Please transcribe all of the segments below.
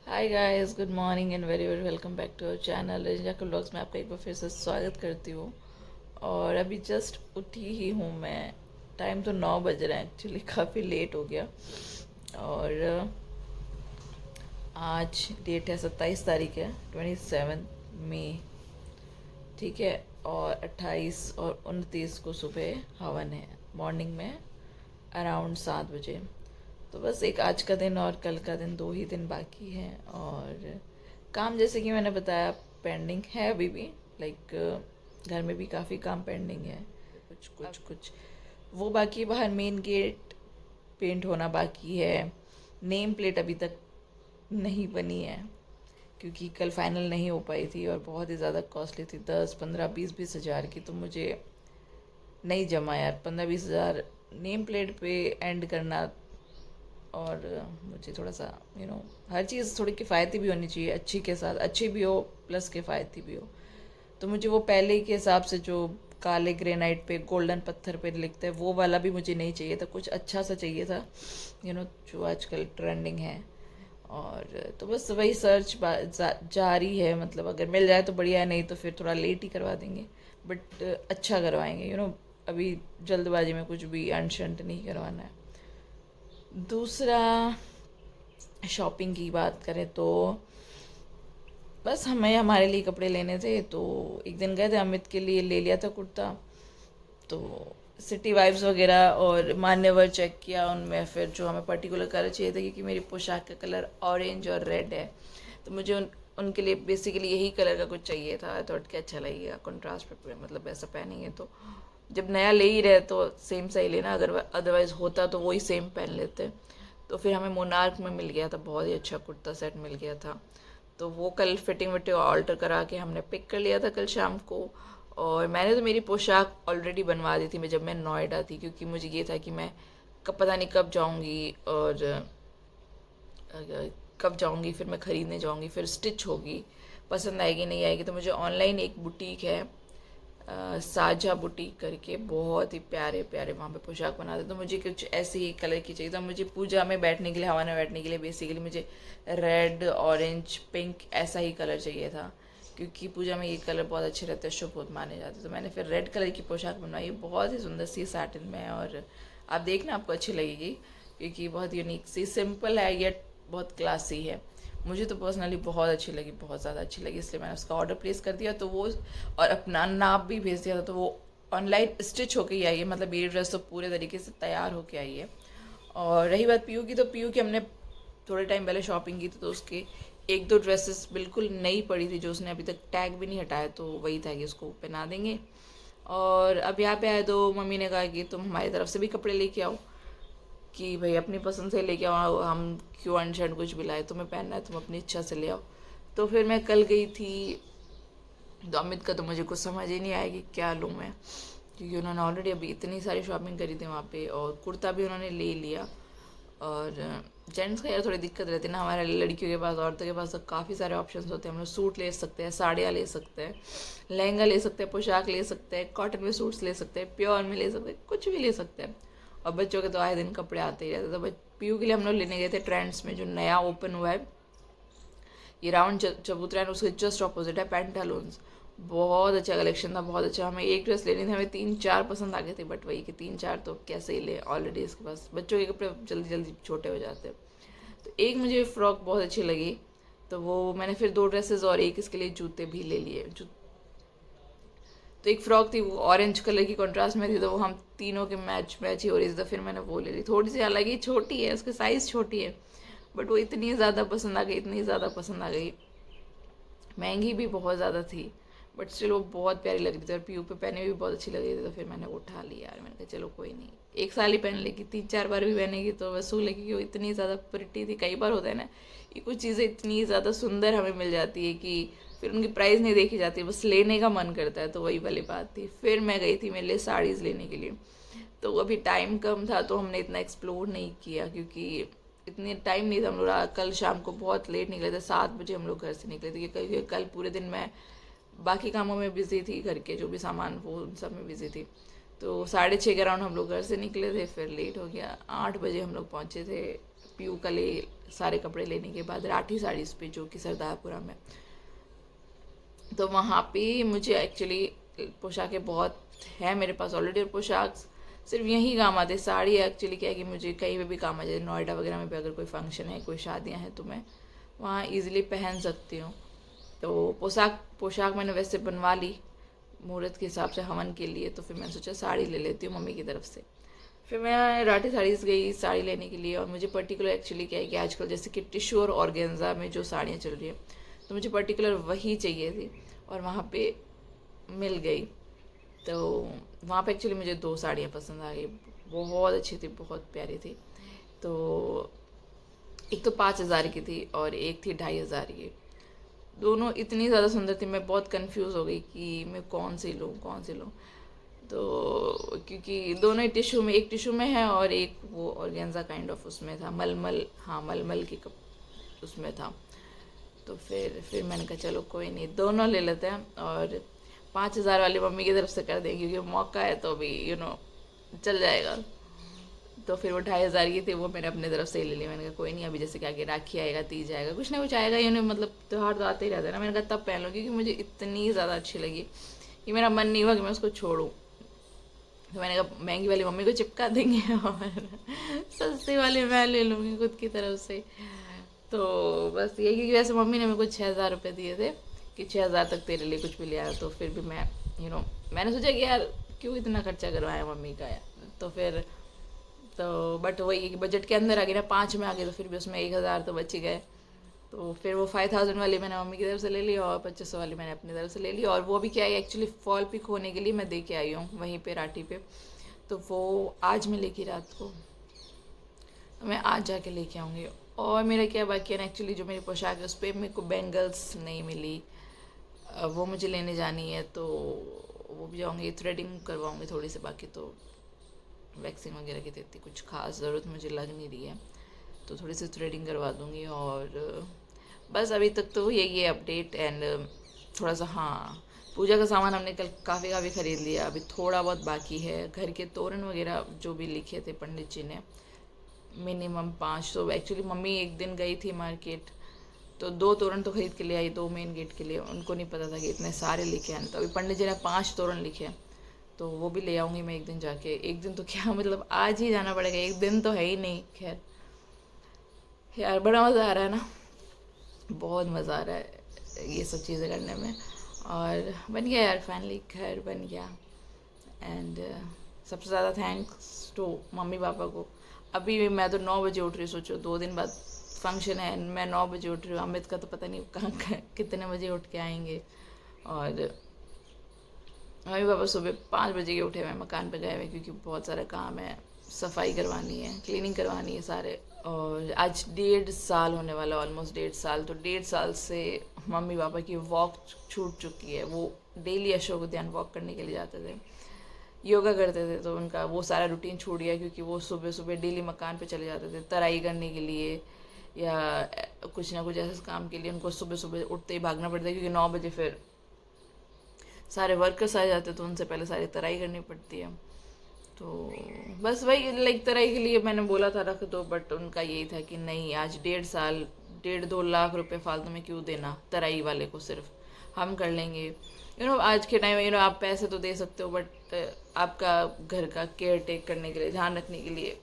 Hi guys, good morning and very very welcome back to our channel Ranjana के vlogs में आपका एक बार फिर से स्वागत करती हूँ। और अभी जस्ट उठी ही हूँ मैं। टाइम तो 9 बज रहे हैं, एक्चुअली काफ़ी लेट हो गया। और आज डेट है 27 तारीख है, 27 मई। ठीक है। और 28 और 29 को सुबह हवन है, मॉर्निंग में अराउंड 7 बजे। तो बस एक आज का दिन और कल का दिन, 2 ही दिन बाकी हैं। और काम जैसे कि मैंने बताया पेंडिंग है अभी भी। लाइक घर में भी काफ़ी काम पेंडिंग है। कुछ कुछ कुछ वो बाकी है, बाहर मेन गेट पेंट होना बाकी है। नेम प्लेट अभी तक नहीं बनी है क्योंकि कल फाइनल नहीं हो पाई थी और बहुत ही ज़्यादा कॉस्टली थी, 10 15 20 20 हज़ार की। तो मुझे नहीं जमा यार, 15 20 हज़ार नेम प्लेट पे एंड करना। और मुझे थोड़ा सा हर चीज़ थोड़ी किफ़ायती भी होनी चाहिए, अच्छी के साथ अच्छी भी हो प्लस किफ़ायती भी हो। तो मुझे वो पहले के हिसाब से जो काले ग्रेनाइट पे गोल्डन पत्थर पे लिखते हैं वो वाला भी मुझे नहीं चाहिए था, कुछ अच्छा सा चाहिए था जो आजकल ट्रेंडिंग है। और तो बस वही सर्च जारी है। मतलब अगर मिल जाए तो बढ़िया है, नहीं तो फिर थोड़ा लेट ही करवा देंगे। बट अच्छा करवाएंगे अभी जल्दबाजी में कुछ भी अनशंट नहीं करवाना है। दूसरा, शॉपिंग की बात करें तो बस हमें हमारे लिए कपड़े लेने थे। तो एक दिन गए थे, अमित के लिए ले लिया था कुर्ता। तो सिटी वाइब्स वगैरह और मान्यवर चेक किया, उनमें फिर जो हमें पर्टिकुलर कलर चाहिए था, क्योंकि मेरी पोशाक का कलर ऑरेंज और रेड है। तो मुझे उनके लिए बेसिकली यही कलर का कुछ चाहिए था। थॉट कि अच्छा लगेगा कंट्रास्ट पे, मतलब ऐसा पहनेंगे तो जब नया ले ही रहे तो सेम सा ही लेना, अगर अदरवाइज होता तो वही सेम पहन लेते। तो फिर हमें मोनार्क में मिल गया था, बहुत ही अच्छा कुर्ता सेट मिल गया था। तो वो कल फिटिंग विटिंग ऑल्टर करा के हमने पिक कर लिया था कल शाम को। और मैंने तो मेरी पोशाक ऑलरेडी बनवा दी थी मैं, जब मैं नोएडा थी, क्योंकि मुझे ये था कि मैं कब पता नहीं कब जाऊंगी और कब जाऊंगी, फिर मैं ख़रीदने जाऊंगी, फिर स्टिच होगी, पसंद आएगी नहीं आएगी। तो मुझे ऑनलाइन एक बुटीक है, साझा बुटीक करके, बहुत ही प्यारे प्यारे वहाँ पे पोशाक बनाते। तो मुझे कुछ ऐसे ही कलर की चाहिए था। मुझे पूजा में बैठने के लिए, हवा में बैठने के लिए बेसिकली मुझे रेड ऑरेंज पिंक ऐसा ही कलर चाहिए था, क्योंकि पूजा में ये कलर बहुत अच्छे रहते हैं, शुभ बहुत माने जाते हैं। तो मैंने फिर रेड कलर की पोशाक बनवाई, बहुत ही सुंदर सी सैटिन में। और आप देखना, आपको अच्छी लगेगी, क्योंकि बहुत यूनिक सी, सिंपल है येट बहुत क्लासी है। मुझे तो पर्सनली बहुत अच्छी लगी, बहुत ज़्यादा अच्छी लगी, इसलिए मैंने उसका ऑर्डर प्लेस कर दिया। तो वो और अपना नाप भी भेज दिया था। तो वो ऑनलाइन स्टिच होके ही आई है, मतलब मेरी ड्रेस तो पूरे तरीके से तैयार होके आई है। और रही बात पीयू की, तो पीयू की हमने थोड़े टाइम पहले शॉपिंग की थी, तो उसके एक दो ड्रेसेस बिल्कुल नई पड़ी थी जो उसने अभी तक टैग भी नहीं हटाया। तो वही था कि उसको पहना देंगे। और अब यहाँ पे आए तो मम्मी ने कहा कि तुम हमारी तरफ से भी कपड़े लेके आओ, कि भाई अपनी पसंद से लेके आओ, हम क्यों अनशर्ट कुछ भी लाए, तुम्हें पहनना है तुम अपनी इच्छा से ले आओ। तो फिर मैं कल गई थी, तो अमित का तो मुझे कुछ समझ ही नहीं आया कि क्या लूँ मैं, क्योंकि उन्होंने ऑलरेडी अभी इतनी सारी शॉपिंग करी थी वहाँ पे, और कुर्ता भी उन्होंने ले लिया। और जेंट्स का यार थोड़ी दिक्कत रहती है ना, हमारे लड़कियों के पास, औरतों के पास तो काफ़ी सारे ऑप्शंस होते हैं। हम लोग सूट ले सकते हैं, साड़ियाँ ले सकते हैं, लहंगा ले सकते हैं, पोशाक ले सकते हैं, कॉटन में सूट्स ले सकते हैं, प्योर में ले सकते हैं, कुछ भी ले सकते हैं। और बच्चों के तो आए दिन कपड़े आते ही रहते। तो पीयू के लिए हम लोग लेने गए थे ट्रेंड्स में, जो नया ओपन हुआ है, ये राउंड चबूतरा है, उसके जस्ट ऑपोजिट है पैंटालून्स। बहुत अच्छा कलेक्शन था, बहुत अच्छा। हमें एक ड्रेस लेनी थी, हमें 3 4 पसंद आ गए थे, बट वही कि 3 4 तो कैसे ही ले, ऑलरेडी इसके पास बच्चों के कपड़े जल्दी जल्दी छोटे हो जाते हैं। तो एक मुझे फ्रॉक बहुत अच्छी लगी, तो वो मैंने फिर 2 ड्रेसेस और एक इसके लिए जूते भी ले लिए। तो एक फ्रॉक थी, वो ऑरेंज कलर की कॉन्ट्रास्ट में थी, तो वो हम तीनों के मैच मैच ही हो रही थी। तो फिर मैंने वो ले ली, थोड़ी सी हालांकि छोटी है, उसकी साइज़ छोटी है, बट वो इतनी ज़्यादा पसंद आ गई, इतनी ज़्यादा पसंद आ गई। महंगी भी बहुत ज़्यादा थी, बट स्टिल वो बहुत प्यारी लग रही थी, और पीयू पे पहने भी बहुत अच्छी लग रही थी। तो फिर मैंने वो उठा लिया यार, मैंने कहा चलो कोई नहीं, एक साल ही पहन लेगी, 3 4 बार भी पहनेगी तो वसूल है, क्योंकि वो इतनी ज़्यादा प्रिटी थी। कई बार होता है ना कि कुछ चीज़ें इतनी ज़्यादा सुंदर हमें मिल जाती है कि फिर उनकी प्राइस नहीं देखी जाती, बस लेने का मन करता है। तो वही वाली बात थी। फिर मैं गई थी मेरे लिए साड़ीज़ लेने के लिए। तो अभी टाइम कम था, तो हमने इतना एक्सप्लोर नहीं किया, क्योंकि इतने टाइम नहीं था। हम लोग कल शाम को बहुत लेट निकले थे, 7 बजे हम लोग घर से निकले थे, क्योंकि कल पूरे दिन मैं बाकी कामों में बिजी थी, घर के जो भी सामान वो उन सब में बिजी थी। तो 6:30 के अराउंड हम लोग घर से निकले थे, फिर लेट हो गया, 8 बजे हम लोग पहुँचे थे पीयू का ले सारे कपड़े लेने के बाद राठी साड़ीज पे, जो कि सरदारपुरा में, तो वहाँ पे मुझे एक्चुअली पोशाकें बहुत है मेरे पास ऑलरेडी, और पोशाक सिर्फ यहीं काम आते। साड़ी एक्चुअली क्या है कि मुझे कहीं पे भी काम आ जाए, नोएडा वगैरह में भी अगर कोई फंक्शन है, कोई शादियाँ हैं, तो मैं वहाँ इजीली पहन सकती हूँ। तो पोशाक मैंने वैसे बनवा ली मुहूर्त के हिसाब से हवन के लिए, तो फिर मैंने सोचा साड़ी ले लेती हूँ मम्मी की तरफ से। फिर मैं राठी साड़ीज़ गई साड़ी लेने के लिए, और मुझे पर्टिकुलर एक्चुअली क्या है कि आजकल जैसे कि टिश्यू और ऑर्गेन्जा में जो साड़ियाँ चल रही है, तो मुझे पर्टिकुलर वही चाहिए थी, और वहाँ पे मिल गई। तो वहाँ पे एक्चुअली मुझे 2 साड़ियाँ पसंद आ गई, बहुत अच्छी थी, बहुत प्यारी थी। तो एक तो 5,000 की थी और एक थी 2,500 की। दोनों इतनी ज़्यादा सुंदर थी, मैं बहुत कंफ्यूज हो गई कि मैं कौन सी लूँ, कौन सी लूँ। तो क्योंकि दोनों ही टिश्यू में, एक टिश्यू में है और एक वो ऑर्गेन्जा काइंड ऑफ उसमें था, मलमल, हाँ मलमल की कप उसमें था। तो फिर मैंने कहा चलो कोई नहीं, दोनों ले लेते हैं, और 5,000 वाली मम्मी की तरफ से कर देंगे क्योंकि मौका है तो अभी चल जाएगा। तो फिर वो 2,500 की थी, वो मैंने अपने तरफ से ही ले ली। मैंने कहा कोई नहीं, अभी जैसे कि आगे राखी आएगा, तीज आएगा, कुछ ना कुछ आएगा, मतलब त्यौहार तो आते ही रहते हैं ना। मैंने कहा तब पहन लो, क्योंकि मुझे इतनी ज़्यादा अच्छी लगी कि मेरा मन नहीं हुआ कि मैं उसको छोड़ूँ। तो मैंने कहा महंगी वाली मम्मी को चिपका देंगे और सस्ती वाली मैं ले लूँगी खुद की तरफ से। तो बस ये, क्योंकि वैसे मम्मी ने मेरे को 6,000 रुपये दिए थे कि 6,000 तक तेरे लिए कुछ भी ले आया, तो फिर भी मैं मैंने सोचा कि यार क्यों इतना खर्चा करवाया मम्मी का यार। तो फिर तो बट वही कि बजट के अंदर आ गई ना, 5 में आ गई, तो फिर भी उसमें 1,000 तो बच ही गए। तो फिर वो 5,000 वाली मैंने मम्मी की तरफ से ले ली, और 2,500 वाली मैंने अपनी तरफ से ले ली। और वो भी क्या है, एक्चुअली फॉल पिक होने के लिए मैं दे के आई हूँ वहीं पे राठी पे, तो वो आज मैं लेके रात को, मैं आज जाके लेके आऊँगी। और मेरा क्या बाकी है ना, एक्चुअली जो मेरी पोशाक है उस पर मेरे को बैंगल्स नहीं मिली, वो मुझे लेने जानी है, तो वो भी जाऊँगी, थ्रेडिंग करवाऊँगी थोड़ी सी, बाकी तो वैक्सिंग वगैरह की तो इतनी कुछ खास ज़रूरत मुझे लग नहीं रही है, तो थोड़ी सी थ्रेडिंग करवा दूँगी। और बस अभी तक तो यही है अपडेट। एंड थोड़ा सा, हाँ, पूजा का सामान हमने कल काफ़ी ख़रीद लिया, अभी थोड़ा बहुत बाकी है। घर के तोरण वगैरह जो भी लिखे थे पंडित जी ने, मिनिमम 500। एक्चुअली मम्मी एक दिन गई थी मार्केट, तो 2 तोरण तो खरीद के ले आई, 2 मेन गेट के लिए, उनको नहीं पता था कि इतने सारे लिखे हैं। तो अभी पंडित जी ने 5 तोरण लिखे हैं, तो वो भी ले आऊँगी मैं एक दिन जाके। एक दिन तो क्या मतलब आज ही जाना पड़ेगा, एक दिन तो है ही नहीं। खैर यार बड़ा मज़ा आ रहा है ना, बहुत मज़ा आ रहा है ये सब चीज़ें करने में। और बन गया यार, फाइनली घर बन गया। एंड सबसे ज़्यादा थैंक्स टू मम्मी पापा को। अभी मैं तो 9 बजे उठ रही, सोचो 2 दिन बाद फंक्शन है, मैं 9 बजे उठ रही हूँ। अमित का तो पता नहीं कहाँ कितने बजे उठ के आएंगे। और मम्मी पापा सुबह 5 बजे के उठे हुए मकान पे गए हुए, क्योंकि बहुत सारा काम है, सफाई करवानी है, क्लीनिंग करवानी है सारे। और आज 1.5 साल होने वाला, ऑलमोस्ट 1.5 साल। तो 1.5 साल से मम्मी पापा की वॉक छूट चुकी है। वो डेली अशोक उद्यान वॉक करने के लिए जाते थे, योगा करते थे, तो उनका वो सारा रूटीन छूट गया, क्योंकि वो सुबह सुबह डेली मकान पे चले जाते थे तराई करने के लिए, या कुछ ना कुछ ऐसे काम के लिए। उनको सुबह सुबह उठते ही भागना पड़ता है, क्योंकि 9 बजे फिर सारे वर्कर्स आ जाते, तो उनसे पहले सारी तराई करनी पड़ती है। तो बस वही, लाइक तराई के लिए मैंने बोला था रख दो, बट उनका यही था कि नहीं, आज 1.5 साल, 1.5-2 लाख रुपए फालतू में क्यों देना तराई वाले को, सिर्फ हम कर लेंगे। आज के टाइम में आप पैसे तो दे सकते हो, बट आपका घर का केयर टेक करने के लिए, ध्यान रखने के लिए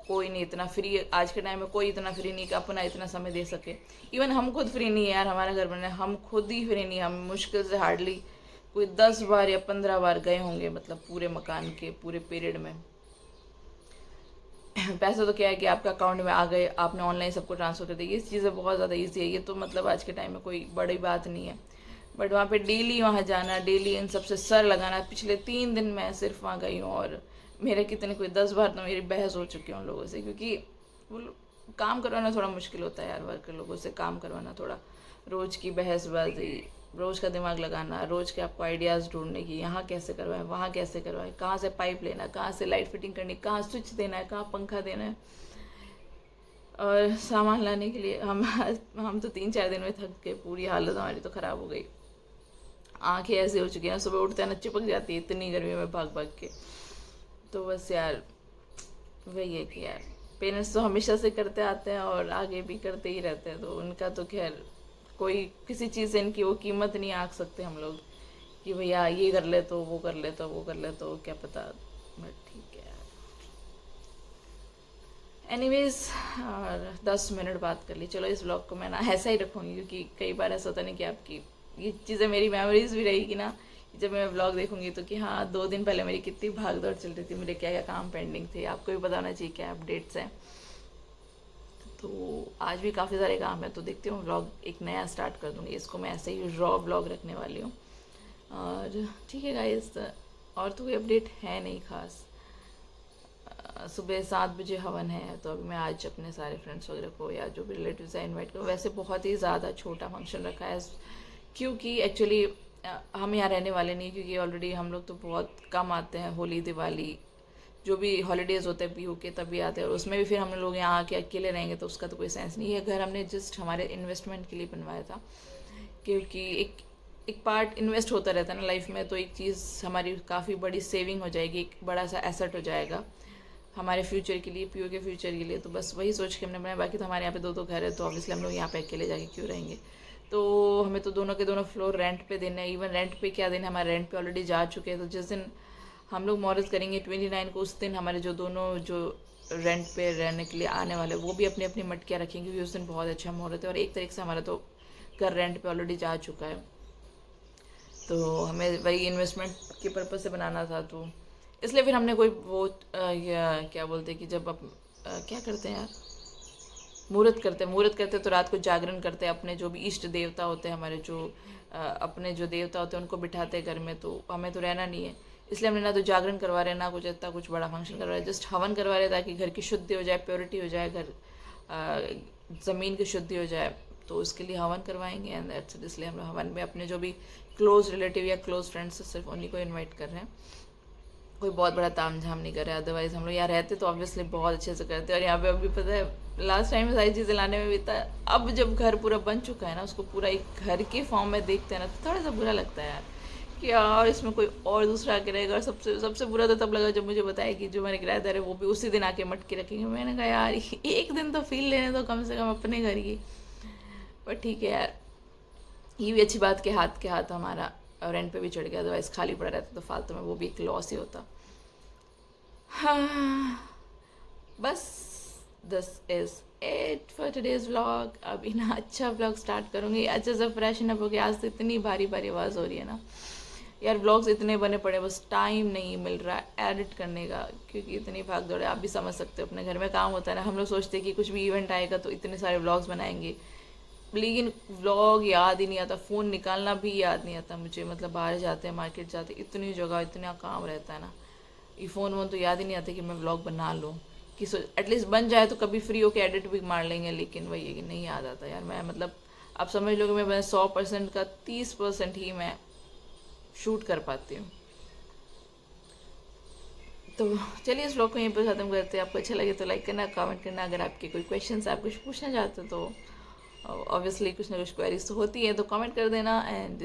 कोई नहीं इतना फ्री। आज के टाइम में कोई इतना फ्री नहीं कि अपना इतना समय दे सके। इवन हम खुद फ्री नहीं है यार, हमारा घर बनना है, हम खुद ही फ्री नहीं। हम मुश्किल से हार्डली कोई 10 बार या 15 बार गए होंगे, मतलब पूरे मकान के पूरे पीरियड में। पैसा तो क्या है कि आपका अकाउंट में आ गए, आपने ऑनलाइन सबको ट्रांसफ़र कर दिया, ये चीज़ें बहुत ज़्यादा ईजी है। ये तो मतलब आज के टाइम में कोई बड़ी बात नहीं है, बट वहाँ पे डेली वहाँ जाना, डेली इन सबसे सर लगाना। पिछले 3 दिन मैं सिर्फ वहाँ गई हूँ, और मेरे कितने कोई 10 बार तो मेरी बहस हो चुकी है उन लोगों से, क्योंकि वो काम करवाना थोड़ा मुश्किल होता है यार, वर्कर लोगों से काम करवाना थोड़ा, रोज़ की बहसबाजी, रोज़ का दिमाग लगाना, रोज़ के आपको आइडियाज़ ढूंढने की, यहाँ कैसे करवाएं, वहाँ कैसे करवाएं, कहाँ से पाइप लेना, कहाँ से लाइट फिटिंग करनी, कहाँ स्विच देना है, कहाँ पंखा देना है। और सामान लाने के लिए हम तो 3-4 दिन में थक गए, पूरी हालत हमारी तो ख़राब हो गई। आंखें ऐसी हो चुकी हैं, सुबह उठते हैं ना चिपक जाती है इतनी गर्मी में भाग भाग के। तो बस यार वही है कि यार पेरेंट्स तो हमेशा से करते आते हैं और आगे भी करते ही रहते हैं, तो उनका तो खैर कोई किसी चीज़ से इनकी वो कीमत नहीं आंक सकते हम लोग कि भैया ये कर ले तो वो कर ले तो वो कर ले तो क्या पता। बट ठीक है, एनीवेज। और 10 मिनट बात कर ली, चलो इस ब्लॉग को मैं ना ऐसा ही रखूँगी, क्योंकि कई बार ऐसा होता नहीं कि आपकी ये चीज़ें मेरी मेमोरीज भी रहेगी ना, जब मैं ब्लॉग देखूंगी तो कि हाँ 2 दिन पहले मेरी कितनी भाग दौड़ चल रही थी, मेरे क्या क्या काम पेंडिंग थे, आपको भी बताना चाहिए क्या अपडेट्स हैं। तो आज भी काफ़ी सारे काम है, तो देखती हूँ व्लॉग एक नया स्टार्ट कर दूँगी, इसको मैं ऐसे ही रॉ ब्लॉग रखने वाली हूँ। और ठीक है गाइस, और तो कोई अपडेट है नहीं खास। सुबह 7 बजे हवन है, तो अभी मैं आज अपने सारे फ्रेंड्स वगैरह को या जो भी रिलेटिव्स हैं इनवाइट करूँ। वैसे बहुत ही ज़्यादा छोटा फंक्शन रखा है, क्योंकि एक्चुअली हम यहाँ रहने वाले नहीं, क्योंकि ऑलरेडी हम लोग तो बहुत कम आते हैं, होली दिवाली जो भी हॉलीडेज़ होते हैं पीयू के तभी आते हैं, और उसमें भी फिर हम लोग यहाँ आके अकेले रहेंगे तो उसका तो कोई सेंस नहीं है। घर हमने जस्ट हमारे इन्वेस्टमेंट के लिए बनवाया था, क्योंकि एक पार्ट इन्वेस्ट होता रहता है ना लाइफ में, तो एक चीज़ हमारी काफ़ी बड़ी सेविंग हो जाएगी, एक बड़ा सा एसेट हो जाएगा हमारे फ्यूचर के लिए, पीयू के फ्यूचर के लिए। तो बस वही सोच के हमने बनाया। बाकी तो हमारे यहाँ पे 2 घर है, तो ऑब्वियसली हम लोग यहाँ पे अकेले जाके क्यों रहेंगे, तो हमें तो दोनों के दोनों फ्लोर रेंट पे देना है। इवन रेंट पे क्या देना, हमारे रेंट पे ऑलरेडी जा चुके हैं। तो जिस दिन हम लोग मुहूर्त करेंगे 29 को, उस दिन हमारे जो दोनों जो रेंट पे रहने के लिए आने वाले वो भी अपनी अपनी मटकियाँ रखेंगे, क्योंकि उस दिन बहुत अच्छा मुहूर्त है। और एक तरीके से हमारा तो घर रेंट पे ऑलरेडी जा चुका है, तो हमें वही इन्वेस्टमेंट के पर्पज़ से बनाना था। तो इसलिए फिर हमने कोई वो या क्या बोलते हैं कि जब आप क्या करते हैं यार, मुहूर्त करते तो रात को जागरण करते हैं, अपने जो भी इष्ट देवता होते हैं हमारे, जो अपने जो देवता होते हैं उनको बिठाते हैं घर में। तो हमें तो रहना नहीं है, इसलिए हमने ना तो जागरण करवा रहे, ना कुछ इतना कुछ बड़ा फंक्शन करवा रहे, जस्ट हवन करवा रहे ताकि घर की शुद्धि हो जाए, प्योरिटी हो जाए, घर ज़मीन की शुद्धि हो जाए। तो उसके लिए हवन करवाएंगे एंड दैट्स इट। इसलिए हम लोग हवन में अपने जो भी क्लोज रिलेटिव या क्लोज फ्रेंड्स सिर्फ उन्हीं को इन्वाइट कर रहे हैं, कोई बहुत बड़ा ताम झाम नहीं कर रहे। अदरवाइज़ हम लोग यहाँ रहते तो ऑब्वियसली बहुत अच्छे से करते। और यहाँ पे अभी पता है लास्ट टाइम में सारी चीज़ें लाने में भी था, अब जब घर पूरा बन चुका है ना, उसको पूरा एक घर के फॉर्म में देखते हैं ना, तो थोड़ा सा बुरा लगता है यार कि यार इसमें कोई और दूसरा आके रहेगा। और सबसे सबसे बुरा तो तब लगा जब मुझे बताया कि जो मेरे किराएदार है वो भी उसी दिन आके मटके रखेंगे। मैंने कहा यार एक दिन तो फील लेने दो कम से कम अपने घर की। पर ठीक है यार, ये भी अच्छी बात के हाथ हमारा रेंट पे भी चढ़ गया, अदरवाइज़ खाली पड़ा रहता तो फालतू में वो भी एक लॉस ही होता। हाँ, बस this is it for today's vlog. अभी ना अच्छा व्लॉग स्टार्ट करूँगी, अच्छे से फ्रेशन अप हो गया। आज तो इतनी भारी भारी आवाज़ हो रही है ना यार, व्लॉग्स इतने बने पड़े, बस टाइम नहीं मिल रहा है एडिट करने का, क्योंकि इतनी भाग दौड़ है। आप भी समझ सकते हो, अपने घर में काम होता है ना, हम लोग सोचते हैं कि कुछ भी इवेंट आएगा तो इतने सारे व्लॉग्स बनाएंगे, लेकिन व्लॉग याद ही नहीं आता, फ़ोन निकालना भी याद नहीं आता मुझे। मतलब बाहर जाते हैं, मार्केट जाते, इतनी जगह इतना काम रहता है ना, ये फ़ोन वोन तो याद ही नहीं आता कि मैं व्लॉग बना लूँ, कि एटलीस्ट बन जाए तो कभी फ्री होके एडिट भी मार लेंगे। लेकिन वही है कि नहीं याद आता यार। मैं मतलब आप समझ लो कि मैं 100% का 30% ही मैं शूट कर पाती हूँ। तो चलिए इस व्लॉग को यहीं पर ख़त्म करते हैं। आपको अच्छा लगे तो लाइक करना, कमेंट करना। अगर आपके कोई क्वेश्चन आप कुछ पूछना चाहते हो तो ऑब्वियसली कुछ ना कुछ क्वेरीज तो होती है, तो कमेंट कर देना। एंड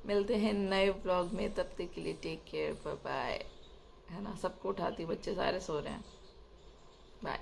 मिलते हैं नए व्लॉग में, तब तक के लिए टेक केयर, बाय बाय। है ना, सबको उठाती, बच्चे सारे सो रहे हैं। बाय।